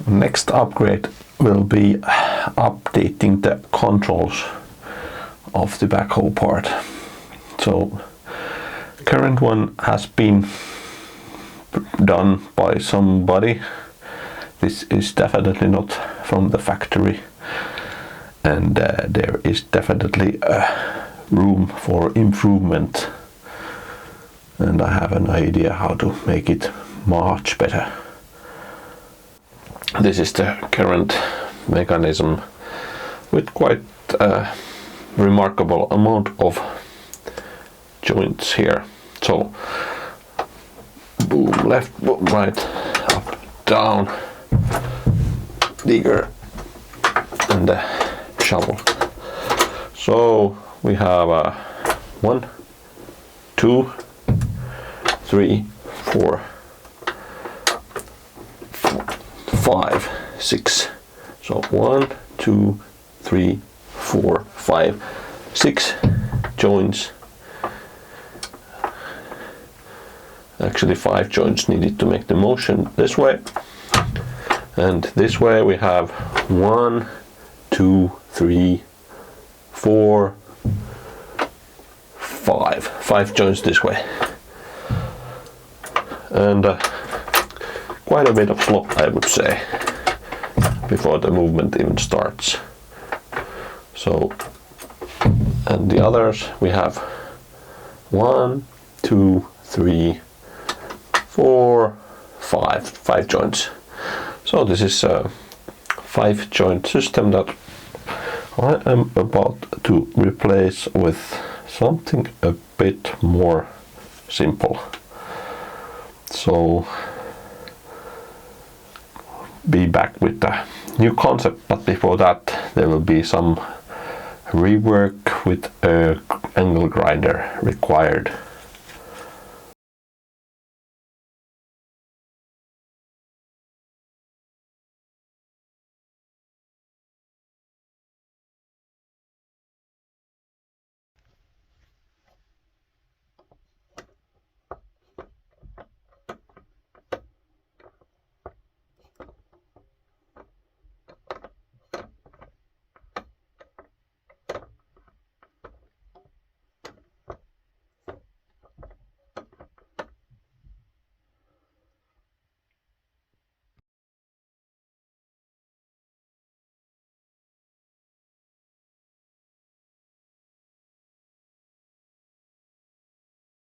Next upgrade will be updating the controls of the backhoe part. So current one has been done by somebody. This is definitely not from the factory, and there is definitely room for improvement, and I have an idea how to make it much better. This is the current mechanism with quite a remarkable amount of joints here. So boom, left, boom, right, up, down, digger, and the shovel. So we have 1, 2, 3, 4, 5, 6. So 1, 2, 3, 4, 5, 6 joints. Actually 5 joints needed to make the motion this way. And this way we have 1, 2, 3, 4, 5. 5 joints this way. And quite a bit of slop, I would say, before the movement even starts. So, and the others we have 1, 2, 3, 4, 5 joints. So this is a 5 joint system that I am about to replace with something a bit more simple. So be back with the new concept, but before that there will be some rework with an angle grinder required.